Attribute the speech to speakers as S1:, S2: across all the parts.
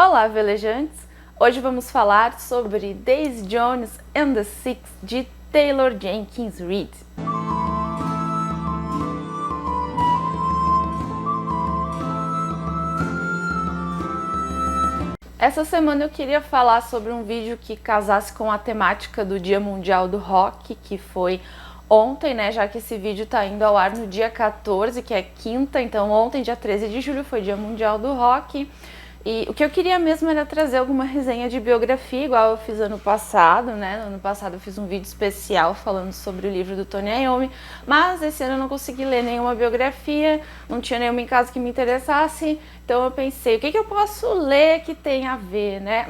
S1: Olá, velejantes! Hoje vamos falar sobre Daisy Jones and the Six de Taylor Jenkins Reid. Essa semana eu queria falar sobre um vídeo que casasse com a temática do Dia Mundial do Rock, que foi ontem, né, já que esse vídeo tá indo ao ar no dia 14, que é quinta, então ontem, dia 13 de julho, foi Dia Mundial do Rock. E o que eu queria mesmo era trazer alguma resenha de biografia, igual eu fiz ano passado, né? No ano passado eu fiz um vídeo especial falando sobre o livro do Tony Iommi, mas esse ano eu não consegui ler nenhuma biografia, não tinha nenhuma em casa que me interessasse, então eu pensei, o que eu posso ler que tem a ver, né?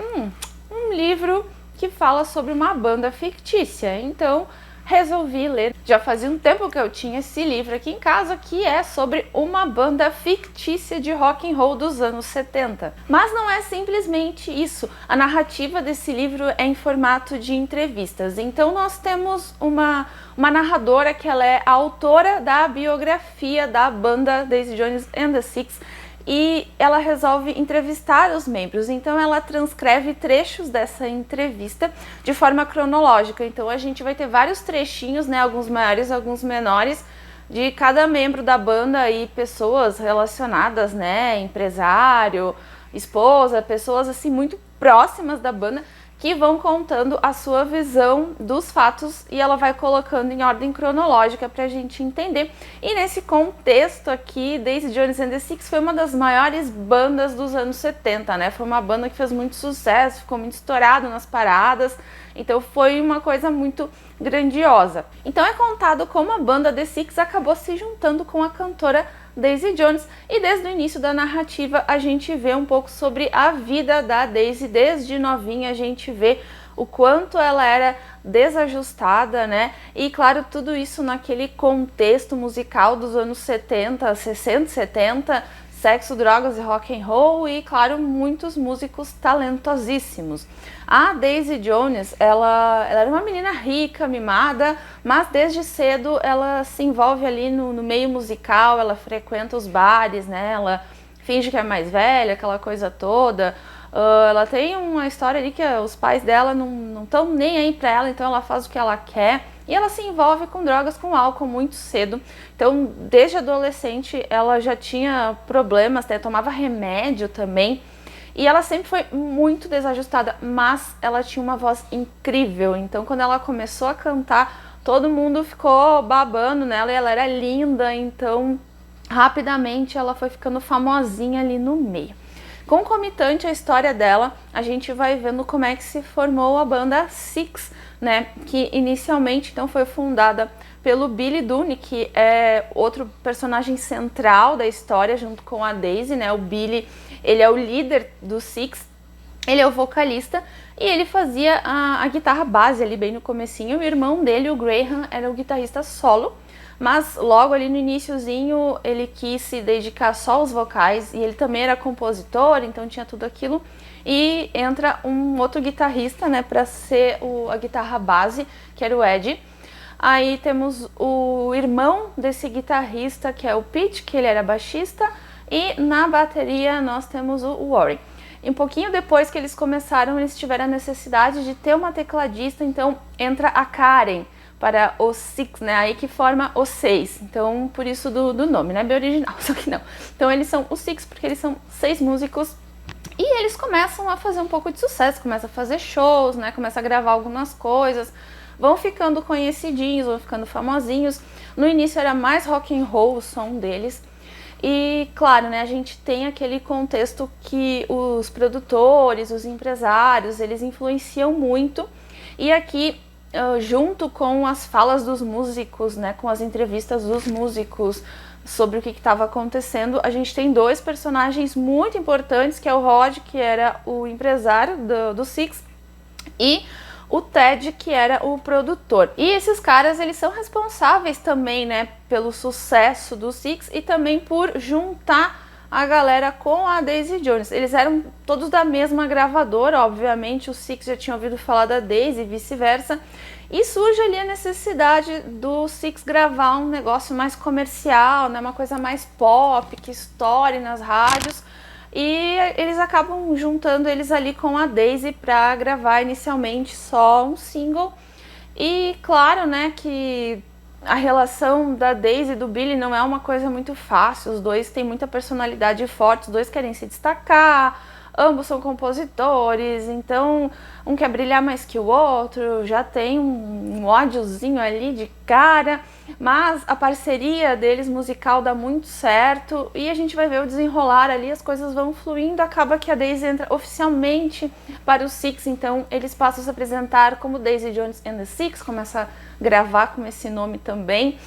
S1: Um livro que fala sobre uma banda fictícia, então resolvi ler. Já fazia um tempo que eu tinha esse livro aqui em casa, que é sobre uma banda fictícia de rock and roll dos anos 70. Mas não é simplesmente isso. A narrativa desse livro é em formato de entrevistas. Então nós temos uma narradora que ela é a autora da biografia da banda Daisy Jones and the Six, e ela resolve entrevistar os membros, então ela transcreve trechos dessa entrevista de forma cronológica. Então a gente vai ter vários trechinhos, né, alguns maiores, alguns menores, de cada membro da banda e pessoas relacionadas, né, empresário, esposa, pessoas assim muito próximas da banda, que vão contando a sua visão dos fatos, e ela vai colocando em ordem cronológica para a gente entender. E nesse contexto aqui, Daisy Jones and the Six foi uma das maiores bandas dos anos 70, né? Foi uma banda que fez muito sucesso, ficou muito estourado nas paradas, então foi uma coisa muito grandiosa. Então é contado como a banda The Six acabou se juntando com a cantora Daisy Jones, e desde o início da narrativa a gente vê um pouco sobre a vida da Daisy. Desde novinha a gente vê o quanto ela era desajustada, né? E claro, tudo isso naquele contexto musical dos anos 70, 60, 70, sexo, drogas e rock and roll, e claro, muitos músicos talentosíssimos. A Daisy Jones, ela era uma menina rica, mimada, mas desde cedo ela se envolve ali no meio musical, ela frequenta os bares, né? Ela finge que é mais velha, aquela coisa toda. Ela tem uma história ali que os pais dela não estão nem aí pra ela, então ela faz o que ela quer. E ela se envolve com drogas, com álcool muito cedo. Então, desde adolescente, ela já tinha problemas, né? Tomava remédio também. E ela sempre foi muito desajustada, mas ela tinha uma voz incrível. Então, quando ela começou a cantar, todo mundo ficou babando nela, e ela era linda. Então, rapidamente, ela foi ficando famosinha ali no meio. Concomitante à história dela, a gente vai vendo como é que se formou a banda Six, né, que inicialmente então foi fundada pelo Billy Dunne, que é outro personagem central da história junto com a Daisy, né? O Billy, ele é o líder do Six, ele é o vocalista, e ele fazia a guitarra base ali bem no comecinho. O irmão dele, o Graham, era o guitarrista solo, mas logo ali no iniciozinho ele quis se dedicar só aos vocais, e ele também era compositor, então tinha tudo aquilo. E entra um outro guitarrista, né, para ser a guitarra base, que era o Ed. Aí temos o irmão desse guitarrista, que é o Pete, que ele era baixista, e na bateria nós temos o Warren. E um pouquinho depois que eles começaram, eles tiveram a necessidade de ter uma tecladista, então entra a Karen para os Six, né, aí que forma os seis, então por isso do nome, né, bem original, só que não. Então eles são os Six porque eles são 6 músicos, e eles começam a fazer um pouco de sucesso, começam a fazer shows, né, começam a gravar algumas coisas, vão ficando conhecidinhos, vão ficando famosinhos. No início era mais rock and roll o som deles, e claro, né, a gente tem aquele contexto que os produtores, os empresários, eles influenciam muito, e aqui junto com as falas dos músicos, né, com as entrevistas dos músicos sobre o que estava acontecendo, a gente tem 2 personagens muito importantes, que é o Rod, que era o empresário do Six, e o Ted, que era o produtor. E esses caras, eles são responsáveis também, né, pelo sucesso do Six, e também por juntar a galera com a Daisy Jones. Eles eram todos da mesma gravadora, obviamente o Six já tinha ouvido falar da Daisy e vice-versa, e surge ali a necessidade do Six gravar um negócio mais comercial, né, uma coisa mais pop, que estoure nas rádios. e eles acabam juntando eles ali com a Daisy para gravar inicialmente só um single. E claro, né, que a relação da Daisy e do Billy não é uma coisa muito fácil, os dois têm muita personalidade forte, os dois querem se destacar, ambos são compositores, então um quer brilhar mais que o outro, já tem um ódiozinho ali de cara, mas a parceria deles musical dá muito certo e a gente vai ver o desenrolar ali, as coisas vão fluindo, acaba que a Daisy entra oficialmente para os Six, então eles passam a se apresentar como Daisy Jones and the Six, começa a gravar com esse nome também,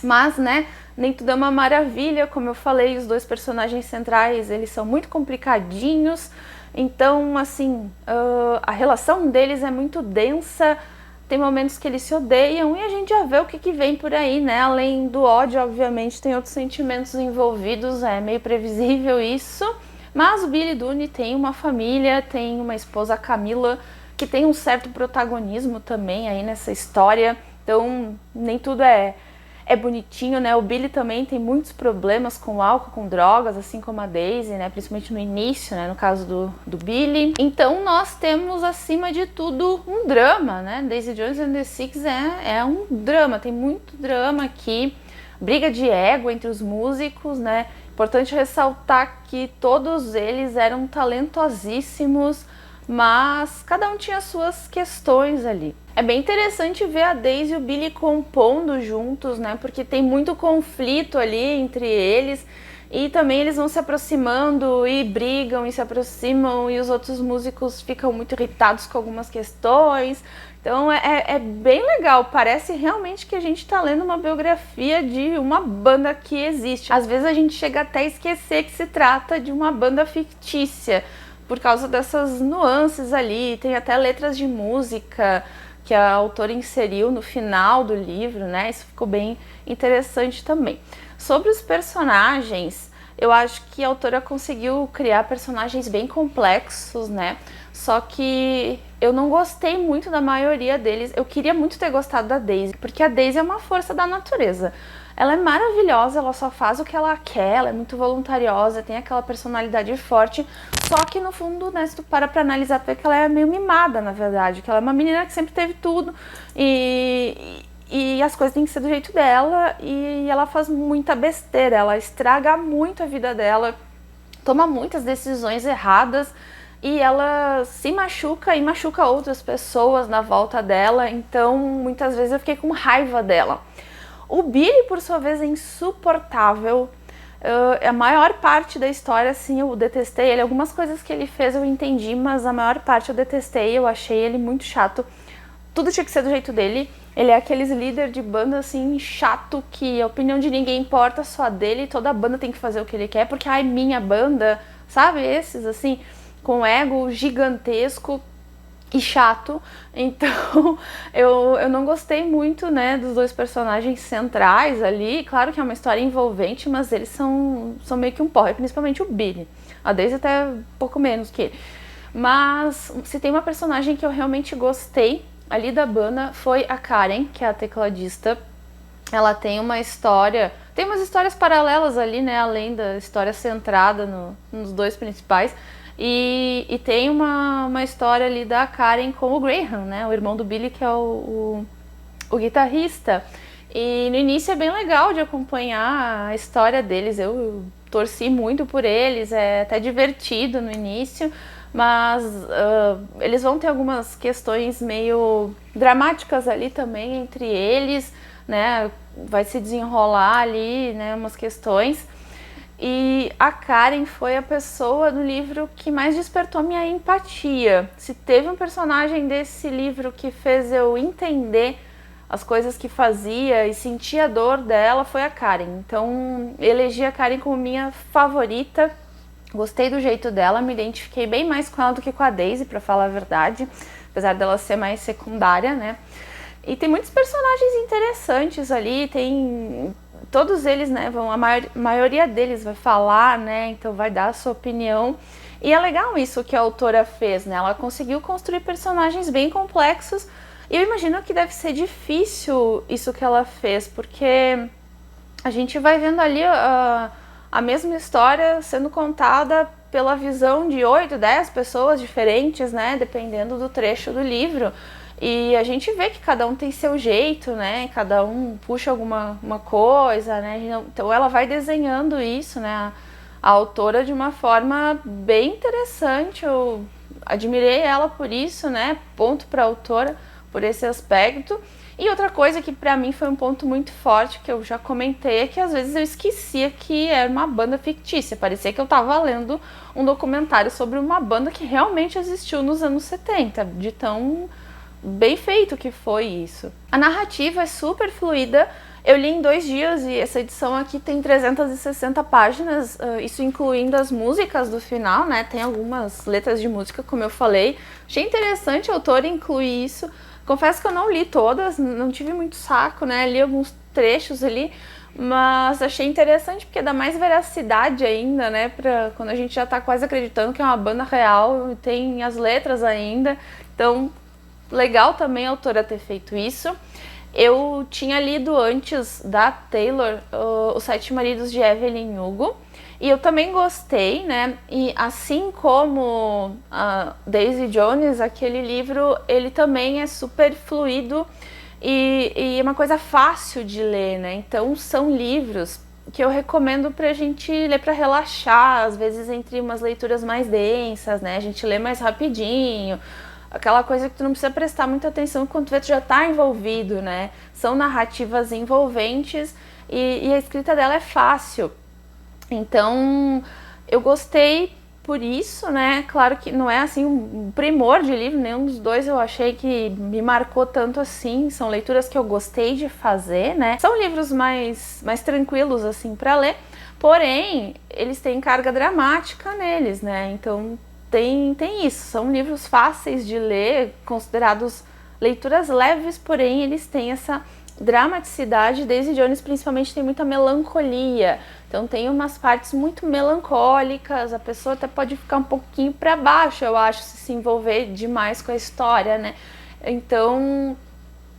S1: mas, né, nem tudo é uma maravilha, como eu falei, os dois personagens centrais, eles são muito complicadinhos, então, assim, a relação deles é muito densa, tem momentos que eles se odeiam e a gente já vê o que vem por aí, né, além do ódio, obviamente, tem outros sentimentos envolvidos, é meio previsível isso, mas o Billy Dune tem uma família, tem uma esposa, Camila, que tem um certo protagonismo também aí nessa história, então nem tudo é bonitinho, né? O Billy também tem muitos problemas com álcool, com drogas, assim como a Daisy, né? Principalmente no início, né? No caso do Billy. Então nós temos, acima de tudo, um drama, né? Daisy Jones and the Six é um drama, tem muito drama aqui. Briga de ego entre os músicos, né? Importante ressaltar que todos eles eram talentosíssimos, mas cada um tinha suas questões ali. É bem interessante ver a Daisy e o Billy compondo juntos, né? Porque tem muito conflito ali entre eles e também eles vão se aproximando e brigam e se aproximam e os outros músicos ficam muito irritados com algumas questões. Então é bem legal, parece realmente que a gente tá lendo uma biografia de uma banda que existe. Às vezes a gente chega até a esquecer que se trata de uma banda fictícia, por causa dessas nuances ali, tem até letras de música que a autora inseriu no final do livro, né? Isso ficou bem interessante também. Sobre os personagens, eu acho que a autora conseguiu criar personagens bem complexos, né? Só que eu não gostei muito da maioria deles. Eu queria muito ter gostado da Daisy, porque a Daisy é uma força da natureza. Ela é maravilhosa, ela só faz o que ela quer, ela é muito voluntariosa, tem aquela personalidade forte, só que no fundo, né, se tu para pra analisar, tu vê que ela é meio mimada, na verdade, que ela é uma menina que sempre teve tudo e as coisas têm que ser do jeito dela e ela faz muita besteira, ela estraga muito a vida dela, toma muitas decisões erradas e ela se machuca e machuca outras pessoas na volta dela, então muitas vezes eu fiquei com raiva dela. O Billy, por sua vez, é insuportável. A maior parte da história, assim, eu detestei ele. Algumas coisas que ele fez eu entendi, mas a maior parte eu detestei. Eu achei ele muito chato. Tudo tinha que ser do jeito dele. Ele é aqueles líder de banda, assim, chato, que a opinião de ninguém importa, só a dele. Toda a banda tem que fazer o que ele quer, porque, ai, minha banda, sabe? Esses, assim, com ego gigantesco e chato, então eu não gostei muito, né, dos dois personagens centrais ali. Claro que é uma história envolvente, mas eles são meio que um porre, principalmente o Billy. A Daisy até um pouco menos que ele. Mas se tem uma personagem que eu realmente gostei ali da banda foi a Karen, que é a tecladista. Ela tem uma história, tem umas histórias paralelas ali, né, além da história centrada nos dois principais. E tem uma história ali da Karen com o Graham, né? O irmão do Billy, que é o guitarrista. E no início é bem legal de acompanhar a história deles. Eu torci muito por eles, é até divertido no início. Mas eles vão ter algumas questões meio dramáticas ali também entre eles, né? Vai se desenrolar ali, né, umas questões. E a Karen foi a pessoa do livro que mais despertou minha empatia. Se teve um personagem desse livro que fez eu entender as coisas que fazia e sentir a dor dela, foi a Karen. Então, elegi a Karen como minha favorita. Gostei do jeito dela, me identifiquei bem mais com ela do que com a Daisy, pra falar a verdade. Apesar dela ser mais secundária, né? E tem muitos personagens interessantes ali, tem... Todos eles, né, a maioria deles vai falar, né, então vai dar a sua opinião. E é legal isso que a autora fez, né, ela conseguiu construir personagens bem complexos. E eu imagino que deve ser difícil isso que ela fez, porque a gente vai vendo ali a mesma história sendo contada pela visão de 8, 10 pessoas diferentes, né, dependendo do trecho do livro. E a gente vê que cada um tem seu jeito, né, cada um puxa alguma coisa, né, então ela vai desenhando isso, né, a autora de uma forma bem interessante. Eu admirei ela por isso, né, ponto para a autora por esse aspecto. E outra coisa que pra mim foi um ponto muito forte, que eu já comentei, é que às vezes eu esquecia que era uma banda fictícia. Parecia que eu tava lendo um documentário sobre uma banda que realmente existiu nos anos 70, de tão bem feito que foi isso. A narrativa é super fluida, eu li em 2 dias e essa edição aqui tem 360 páginas, isso incluindo as músicas do final, né? Tem algumas letras de música, como eu falei. Achei interessante a autora incluir isso. Confesso que eu não li todas, não tive muito saco, né? Li alguns trechos ali, mas achei interessante porque dá mais veracidade ainda, né? Pra quando a gente já tá quase acreditando que é uma banda real, tem as letras ainda. Então, legal também a autora ter feito isso. Eu tinha lido antes da Taylor Os 7 Maridos de Evelyn Hugo, e eu também gostei, né? E assim como a Daisy Jones, aquele livro, ele também é super fluido e é uma coisa fácil de ler, né? Então são livros que eu recomendo pra gente ler pra relaxar, às vezes entre umas leituras mais densas, né? A gente lê mais rapidinho, aquela coisa que tu não precisa prestar muita atenção quando tu vê, tu já tá envolvido, né? São narrativas envolventes e a escrita dela é fácil. Então, eu gostei por isso, né? Claro que não é assim um primor de livro, nenhum dos dois eu achei que me marcou tanto assim. São leituras que eu gostei de fazer, né? São livros mais tranquilos assim para ler, porém, eles têm carga dramática neles, né? Então, tem isso. São livros fáceis de ler, considerados leituras leves, porém eles têm essa dramaticidade. Daisy Jones principalmente tem muita melancolia, então tem umas partes muito melancólicas, a pessoa até pode ficar um pouquinho para baixo, eu acho, se envolver demais com a história, né? Então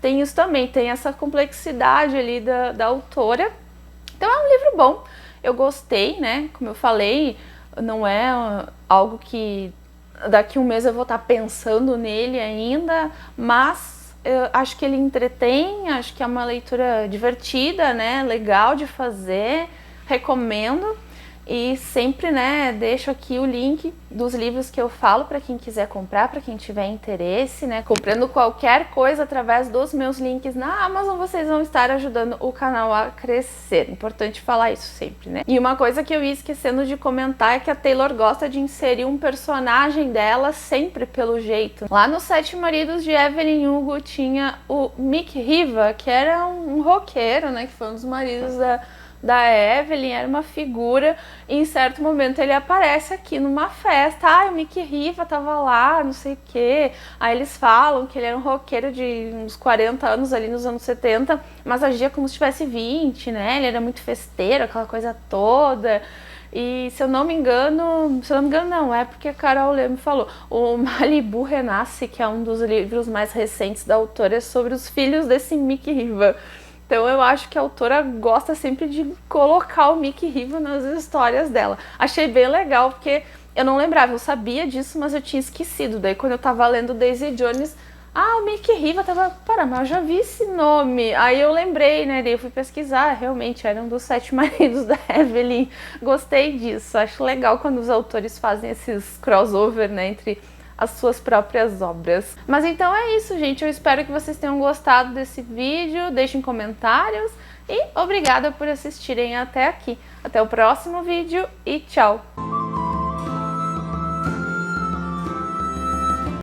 S1: tem isso também, tem essa complexidade ali da autora. Então é um livro bom, eu gostei, né? Como eu falei, não é algo que daqui um mês eu vou estar pensando nele ainda, mas eu acho que ele entretém, acho que é uma leitura divertida, né, legal de fazer, recomendo. E sempre, né, deixo aqui o link dos livros que eu falo para quem quiser comprar, para quem tiver interesse, né, comprando qualquer coisa através dos meus links na Amazon, vocês vão estar ajudando o canal a crescer. Importante falar isso sempre, né. E uma coisa que eu ia esquecendo de comentar é que a Taylor gosta de inserir um personagem dela sempre pelo jeito. Lá nos 7 Maridos de Evelyn Hugo tinha o Mick Riva, que era um roqueiro, né, que foi um dos maridos da Evelyn, era uma figura, e em certo momento ele aparece aqui numa festa, o Mick Riva tava lá, não sei o que, aí eles falam que ele era um roqueiro de uns 40 anos ali nos anos 70, mas agia como se tivesse 20, né, ele era muito festeiro, aquela coisa toda. E se eu não me engano não, é porque a Carol Lê me falou, o Malibu Renasce, que é um dos livros mais recentes da autora, é sobre os filhos desse Mick Riva. Então eu acho que a autora gosta sempre de colocar o Mick Riva nas histórias dela. Achei bem legal, porque eu não lembrava, eu sabia disso, mas eu tinha esquecido. Daí quando eu tava lendo Daisy Jones, o Mick Riva tava, mas eu já vi esse nome. Aí eu lembrei, né, daí eu fui pesquisar, realmente era um dos 7 maridos da Evelyn. Gostei disso, acho legal quando os autores fazem esses crossover, né, entre as suas próprias obras. Mas então é isso, gente. Eu espero que vocês tenham gostado desse vídeo. Deixem comentários e obrigada por assistirem até aqui. Até o próximo vídeo e tchau!